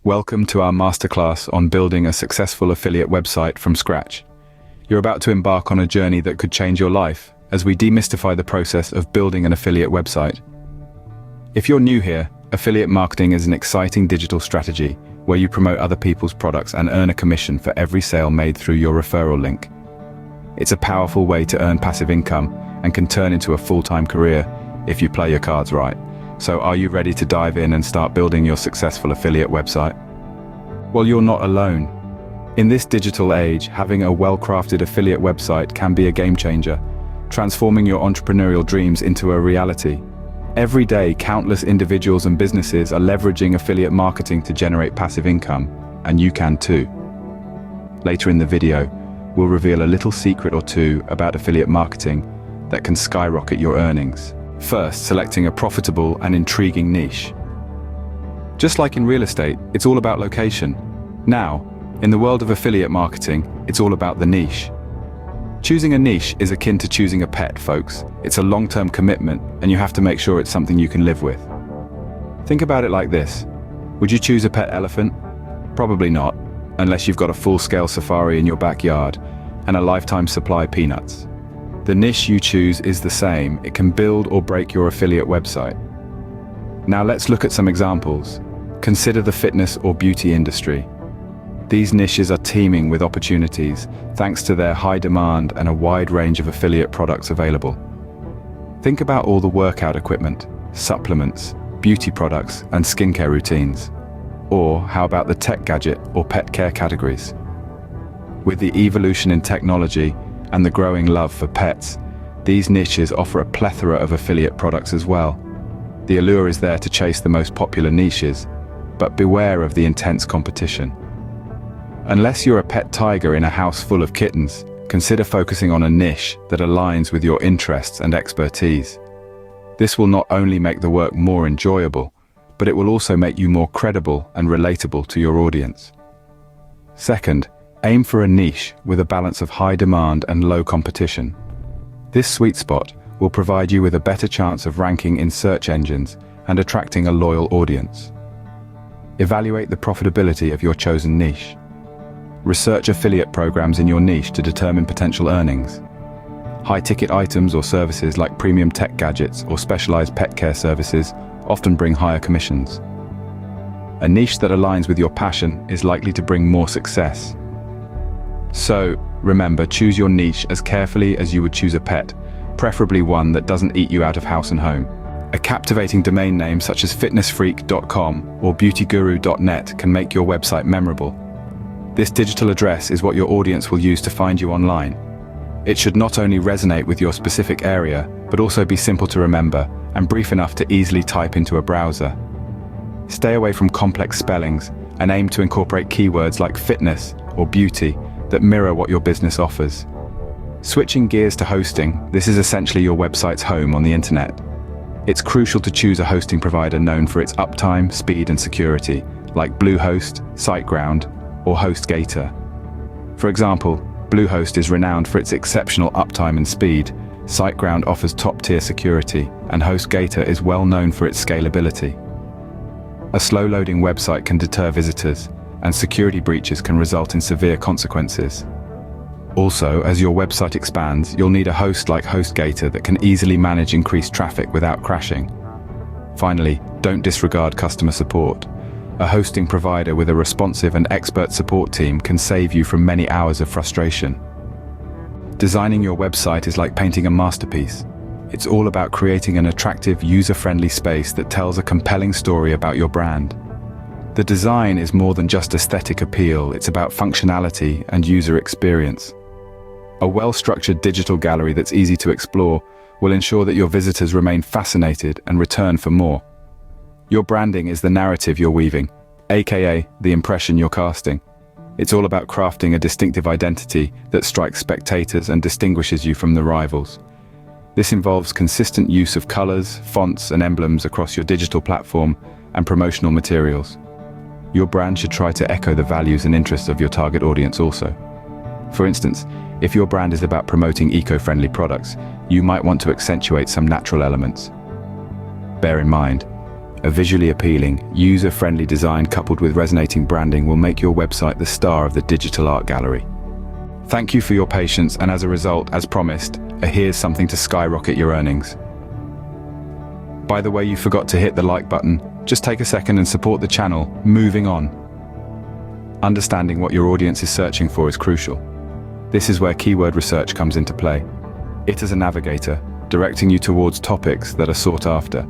Welcome to our masterclass on building a successful affiliate website from scratch. You're about to embark on a journey that could change your life as we demystify the process of building an affiliate website. If you're new here, affiliate marketing is an exciting digital strategy where you promote other people's products and earn a commission for every sale made through your referral link. It's a powerful way to earn passive income and can turn into a full-time career if you play your cards right. So are you ready to dive in and start building your successful affiliate website? Well, you're not alone. In this digital age, having a well-crafted affiliate website can be a game changer, transforming your entrepreneurial dreams into a reality. Every day, countless individuals and businesses are leveraging affiliate marketing to generate passive income, and you can too. Later in the video, we'll reveal a little secret or two about affiliate marketing that can skyrocket your earnings. First, selecting a profitable and intriguing niche. Just like in real estate, it's all about location. Now, in the world of affiliate marketing, it's all about the niche. Choosing a niche is akin to choosing a pet, folks. It's a long-term commitment, and you have to make sure it's something you can live with. Think about it like this. Would you choose a pet elephant? Probably not, unless you've got a full-scale safari in your backyard and a lifetime supply of peanuts. The niche you choose is the same. It can build or break your affiliate website. Now let's look at some examples. Consider the fitness or beauty industry. These niches are teeming with opportunities thanks to their high demand and a wide range of affiliate products available. Think about all the workout equipment, supplements, beauty products, and skincare routines. Or how about the tech gadget or pet care categories? With the evolution in technology and the growing love for pets, these niches offer a plethora of affiliate products as well. The allure is there to chase the most popular niches, but beware of the intense competition. Unless you're a pet tiger in a house full of kittens, consider focusing on a niche that aligns with your interests and expertise. This will not only make the work more enjoyable, but it will also make you more credible and relatable to your audience. Second, aim for a niche with a balance of high demand and low competition. This sweet spot will provide you with a better chance of ranking in search engines and attracting a loyal audience. Evaluate the profitability of your chosen niche. Research affiliate programs in your niche to determine potential earnings. High-ticket items or services like premium tech gadgets or specialized pet care services often bring higher commissions. A niche that aligns with your passion is likely to bring more success. So, remember, choose your niche as carefully as you would choose a pet, preferably one that doesn't eat you out of house and home. A captivating domain name such as fitnessfreak.com or beautyguru.net can make your website memorable. This digital address is what your audience will use to find you online. It should not only resonate with your specific area, but also be simple to remember and brief enough to easily type into a browser. Stay away from complex spellings and aim to incorporate keywords like fitness or beauty that mirror what your business offers. Switching gears to hosting, this is essentially your website's home on the internet. It's crucial to choose a hosting provider known for its uptime, speed, and security, like Bluehost, SiteGround, or HostGator. For example, Bluehost is renowned for its exceptional uptime and speed, SiteGround offers top-tier security, and HostGator is well known for its scalability. A slow-loading website can deter visitors, and security breaches can result in severe consequences. Also, as your website expands, you'll need a host like HostGator that can easily manage increased traffic without crashing. Finally, don't disregard customer support. A hosting provider with a responsive and expert support team can save you from many hours of frustration. Designing your website is like painting a masterpiece. It's all about creating an attractive, user-friendly space that tells a compelling story about your brand. The design is more than just aesthetic appeal, it's about functionality and user experience. A well-structured digital gallery that's easy to explore will ensure that your visitors remain fascinated and return for more. Your branding is the narrative you're weaving, aka the impression you're casting. It's all about crafting a distinctive identity that strikes spectators and distinguishes you from the rivals. This involves consistent use of colors, fonts, and emblems across your digital platform and promotional materials. Your brand should try to echo the values and interests of your target audience also. For instance, if your brand is about promoting eco-friendly products, you might want to accentuate some natural elements. Bear in mind, A visually appealing, user-friendly design coupled with resonating branding will make your website the star of the digital art gallery. Thank you for your patience, and as a result, as promised, here's something to skyrocket your earnings. By the way, you forgot to hit the like button. Just take a second and support the channel. Moving on. Understanding what your audience is searching for is crucial. This is where keyword research comes into play. It is a navigator, directing you towards topics that are sought after.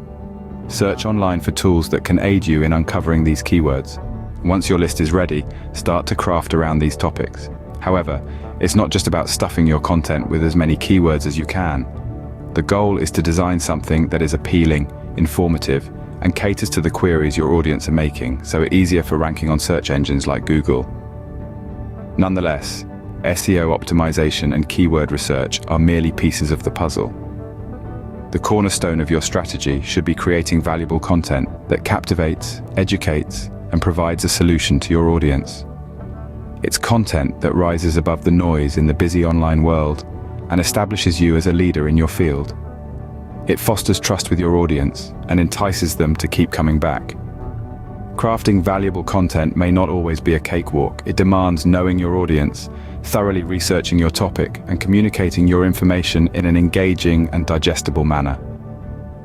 Search online for tools that can aid you in uncovering these keywords. Once your list is ready, start to craft around these topics. However, it's not just about stuffing your content with as many keywords as you can. The goal is to design something that is appealing, informative, and caters to the queries your audience are making, so it's easier for ranking on search engines like Google. Nonetheless, SEO optimization and keyword research are merely pieces of the puzzle. The cornerstone of your strategy should be creating valuable content that captivates, educates, and provides a solution to your audience. It's content that rises above the noise in the busy online world and establishes you as a leader in your field. It fosters trust with your audience and entices them to keep coming back. Crafting valuable content may not always be a cakewalk. It demands knowing your audience, thoroughly researching your topic, and communicating your information in an engaging and digestible manner.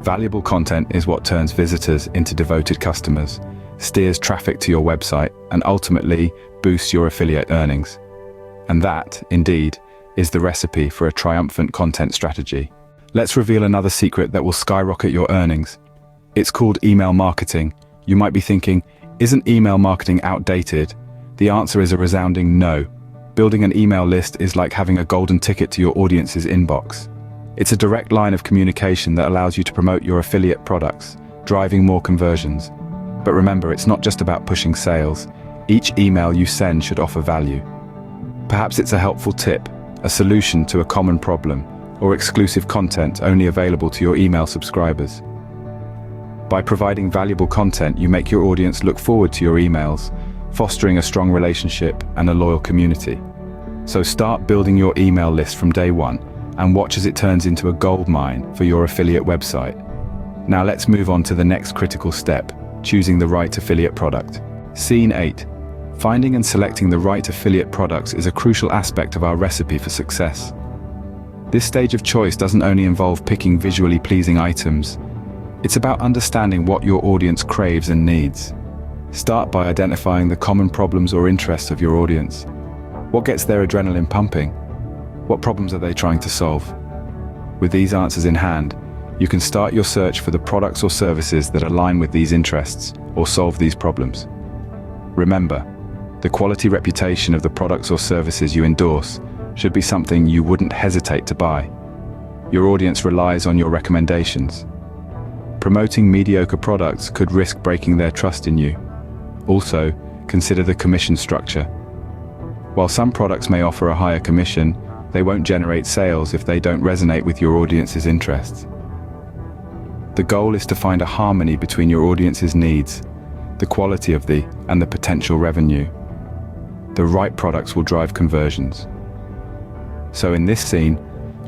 Valuable content is what turns visitors into devoted customers, steers traffic to your website, and ultimately boosts your affiliate earnings. And that, indeed, is the recipe for a triumphant content strategy. Let's reveal another secret that will skyrocket your earnings. It's called email marketing. You might be thinking, isn't email marketing outdated? The answer is a resounding no. Building an email list is like having a golden ticket to your audience's inbox. It's a direct line of communication that allows you to promote your affiliate products, driving more conversions. But remember, it's not just about pushing sales. Each email you send should offer value. Perhaps it's a helpful tip, a solution to a common problem, or exclusive content only available to your email subscribers. By providing valuable content, you make your audience look forward to your emails, fostering a strong relationship and a loyal community. So start building your email list from day one and watch as it turns into a goldmine for your affiliate website. Now let's move on to the next critical step, choosing the right affiliate product. Scene 8. Finding and selecting the right affiliate products is a crucial aspect of our recipe for success. This stage of choice doesn't only involve picking visually pleasing items. It's about understanding what your audience craves and needs. Start by identifying the common problems or interests of your audience. What gets their adrenaline pumping? What problems are they trying to solve? With these answers in hand, you can start your search for the products or services that align with these interests or solve these problems. Remember, the quality reputation of the products or services you endorse should be something you wouldn't hesitate to buy. Your audience relies on your recommendations. Promoting mediocre products could risk breaking their trust in you. Also, consider the commission structure. While some products may offer a higher commission, they won't generate sales if they don't resonate with your audience's interests. The goal is to find a harmony between your audience's needs, the quality of and the potential revenue. The right products will drive conversions. So in this scene,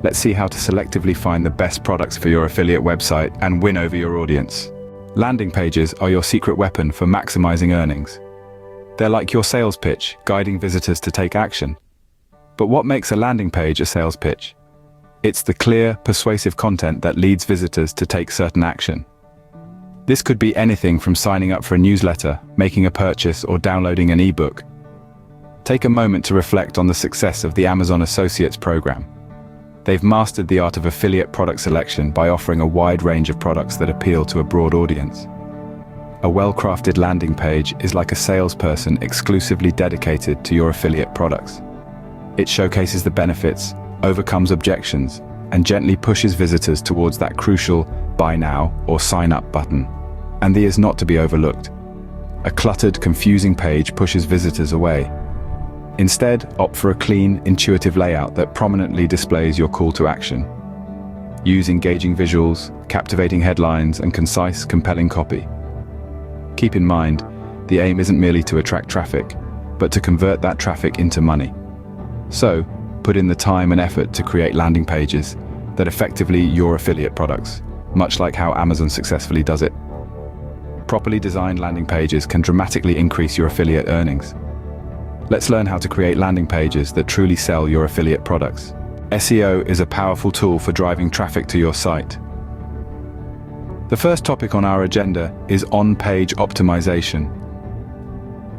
let's see how to selectively find the best products for your affiliate website and win over your audience. Landing pages are your secret weapon for maximizing earnings. They're like your sales pitch, guiding visitors to take action. But what makes a landing page a sales pitch? It's the clear, persuasive content that leads visitors to take certain action. This could be anything from signing up for a newsletter, making a purchase, or downloading an ebook. Take a moment to reflect on the success of the Amazon Associates program. They've mastered the art of affiliate product selection by offering a wide range of products that appeal to a broad audience. A well-crafted landing page is like a salesperson exclusively dedicated to your affiliate products. It showcases the benefits, overcomes objections, and gently pushes visitors towards that crucial buy now or sign up button. And this is not to be overlooked. A cluttered, confusing page pushes visitors away. Instead, opt for a clean, intuitive layout that prominently displays your call to action. Use engaging visuals, captivating headlines, and concise, compelling copy. Keep in mind, the aim isn't merely to attract traffic, but to convert that traffic into money. So, put in the time and effort to create landing pages that effectively your affiliate products, much like how Amazon successfully does it. Properly designed landing pages can dramatically increase your affiliate earnings. Let's learn how to create landing pages that truly sell your affiliate products. SEO is a powerful tool for driving traffic to your site. The first topic on our agenda is on-page optimization.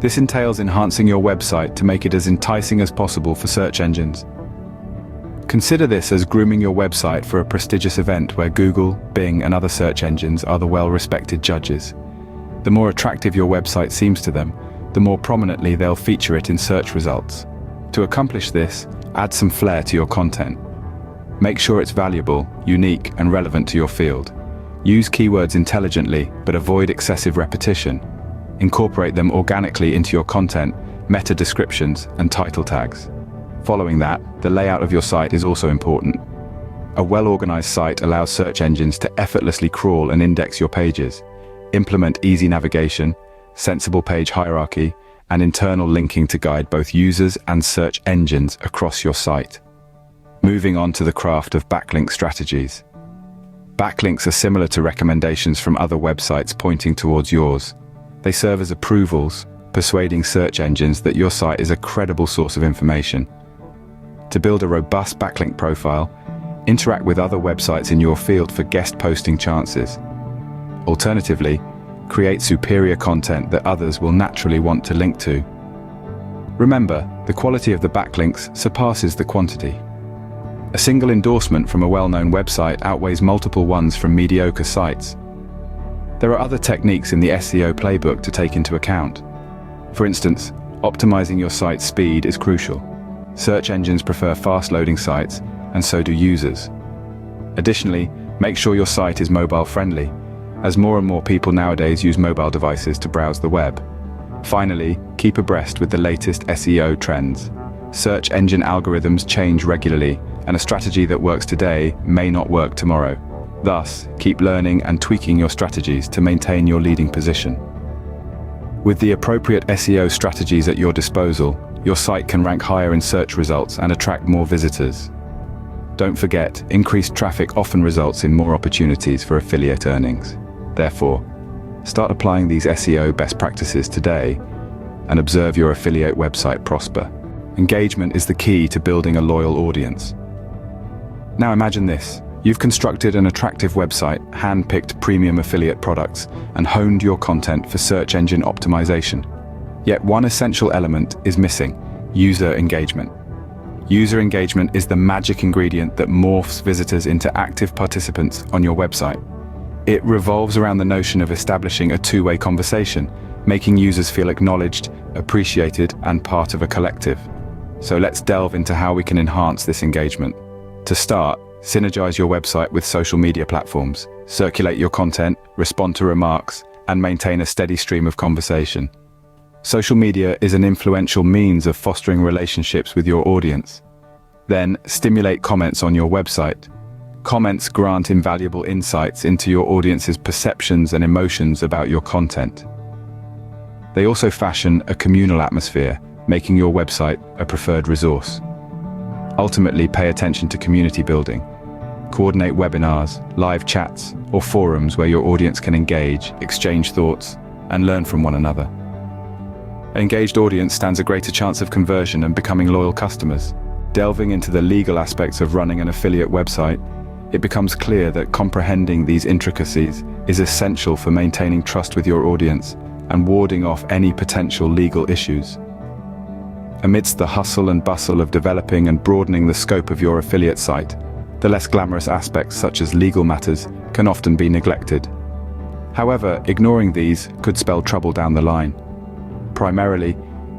This entails enhancing your website to make it as enticing as possible for search engines. Consider this as grooming your website for a prestigious event where Google, Bing, and other search engines are the well-respected judges. The more attractive your website seems to them, the more prominently they'll feature it in search results. To accomplish this, add some flair to your content. Make sure it's valuable, unique, and relevant to your field. Use keywords intelligently, but avoid excessive repetition. Incorporate them organically into your content, meta descriptions, and title tags. Following that, the layout of your site is also important. A well-organized site allows search engines to effortlessly crawl and index your pages. Implement easy navigation, sensible page hierarchy, and internal linking to guide both users and search engines across your site. Moving on to the craft of backlink strategies. Backlinks are similar to recommendations from other websites pointing towards yours. They serve as approvals, persuading search engines that your site is a credible source of information. To build a robust backlink profile, interact with other websites in your field for guest posting chances. Alternatively, create superior content that others will naturally want to link to. Remember, the quality of the backlinks surpasses the quantity. A single endorsement from a well-known website outweighs multiple ones from mediocre sites. There are other techniques in the SEO playbook to take into account. For instance, optimizing your site's speed is crucial. Search engines prefer fast-loading sites, and so do users. Additionally, make sure your site is mobile-friendly, as more and more people nowadays use mobile devices to browse the web. Finally, keep abreast with the latest SEO trends. Search engine algorithms change regularly, and a strategy that works today may not work tomorrow. Thus, keep learning and tweaking your strategies to maintain your leading position. With the appropriate SEO strategies at your disposal, your site can rank higher in search results and attract more visitors. Don't forget, increased traffic often results in more opportunities for affiliate earnings. Therefore, start applying these SEO best practices today and observe your affiliate website prosper. Engagement is the key to building a loyal audience. Now imagine this. You've constructed an attractive website, hand-picked premium affiliate products, and honed your content for search engine optimization. Yet one essential element is missing: user engagement. User engagement is the magic ingredient that morphs visitors into active participants on your website. It revolves around the notion of establishing a two-way conversation, making users feel acknowledged, appreciated, and part of a collective. So let's delve into how we can enhance this engagement. To start, synergize your website with social media platforms, circulate your content, respond to remarks, and maintain a steady stream of conversation. Social media is an influential means of fostering relationships with your audience. Then, stimulate comments on your website. Comments grant invaluable insights into your audience's perceptions and emotions about your content. They also fashion a communal atmosphere, making your website a preferred resource. Ultimately, pay attention to community building. Coordinate webinars, live chats, or forums where your audience can engage, exchange thoughts, and learn from one another. An engaged audience stands a greater chance of conversion and becoming loyal customers. Delving into the legal aspects of running an affiliate website, it becomes clear that comprehending these intricacies is essential for maintaining trust with your audience and warding off any potential legal issues. Amidst the hustle and bustle of developing and broadening the scope of your affiliate site, the less glamorous aspects such as legal matters can often be neglected. However, ignoring these could spell trouble down the line. Primarily,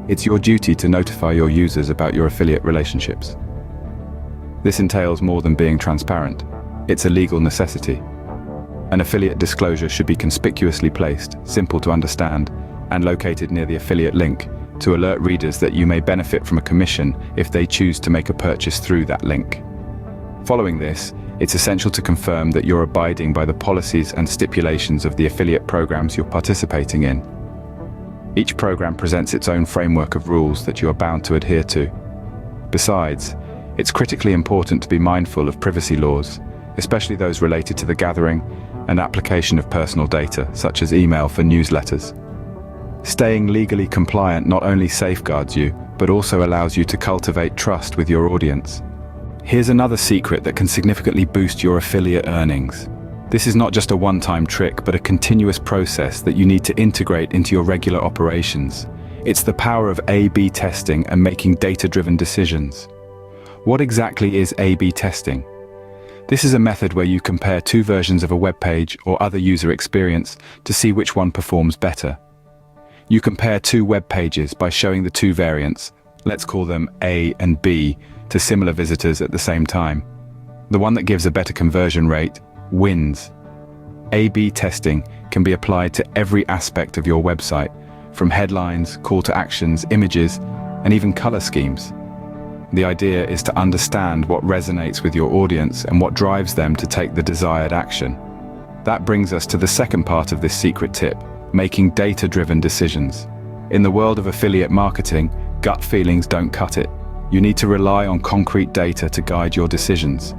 it's your duty to notify your users about your affiliate relationships. This entails more than being transparent. It's a legal necessity. An affiliate disclosure should be conspicuously placed, simple to understand, and located near the affiliate link to alert readers that you may benefit from a commission if they choose to make a purchase through that link. Following this, it's essential to confirm that you're abiding by the policies and stipulations of the affiliate programs you're participating in. Each program presents its own framework of rules that you are bound to adhere to. Besides, it's critically important to be mindful of privacy laws, especially those related to the gathering, and application of personal data, such as email for newsletters. Staying legally compliant not only safeguards you, but also allows you to cultivate trust with your audience. Here's another secret that can significantly boost your affiliate earnings. This is not just a one-time trick, but a continuous process that you need to integrate into your regular operations. It's the power of A/B testing and making data-driven decisions. What exactly is A/B testing? This is a method where you compare two versions of a web page or other user experience to see which one performs better. You compare two web pages by showing the two variants, let's call them A and B, to similar visitors at the same time. The one that gives a better conversion rate wins. A/B testing can be applied to every aspect of your website, from headlines, call to actions, images, and even color schemes. The idea is to understand what resonates with your audience and what drives them to take the desired action. That brings us to the second part of this secret tip, making data-driven decisions. In the world of affiliate marketing, gut feelings don't cut it. You need to rely on concrete data to guide your decisions.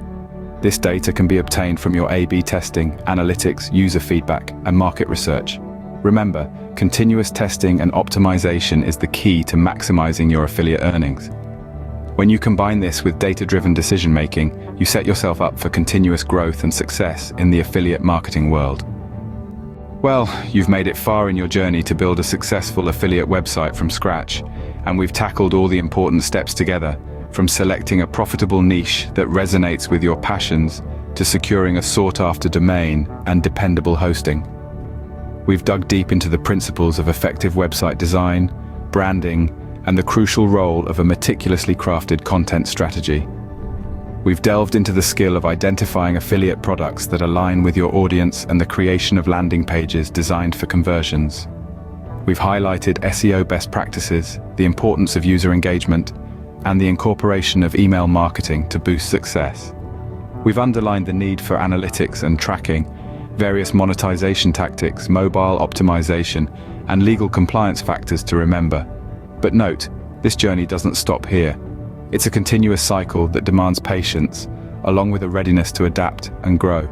This data can be obtained from your A/B testing, analytics, user feedback, and market research. Remember, continuous testing and optimization is the key to maximizing your affiliate earnings. When you combine this with data-driven decision-making, you set yourself up for continuous growth and success in the affiliate marketing world. Well, you've made it far in your journey to build a successful affiliate website from scratch, and we've tackled all the important steps together, from selecting a profitable niche that resonates with your passions to securing a sought-after domain and dependable hosting. We've dug deep into the principles of effective website design, branding, and the crucial role of a meticulously crafted content strategy. We've delved into the skill of identifying affiliate products that align with your audience and the creation of landing pages designed for conversions. We've highlighted SEO best practices, the importance of user engagement, and the incorporation of email marketing to boost success. We've underlined the need for analytics and tracking, various monetization tactics, mobile optimization, and legal compliance factors to remember. But note, this journey doesn't stop here. It's a continuous cycle that demands patience, along with a readiness to adapt and grow.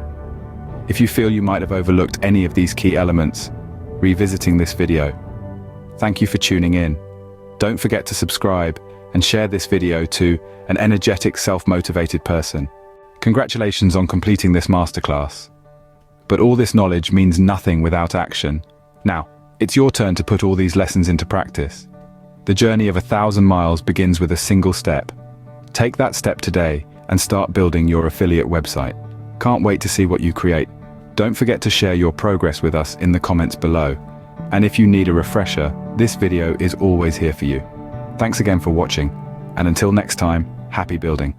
If you feel you might have overlooked any of these key elements, revisiting this video. Thank you for tuning in. Don't forget to subscribe and share this video to an energetic, self-motivated person. Congratulations on completing this masterclass. But all this knowledge means nothing without action. Now, it's your turn to put all these lessons into practice. The journey of 1,000 miles begins with a single step. Take that step today and start building your affiliate website. Can't wait to see what you create. Don't forget to share your progress with us in the comments below. And if you need a refresher, this video is always here for you. Thanks again for watching, and until next time, happy building.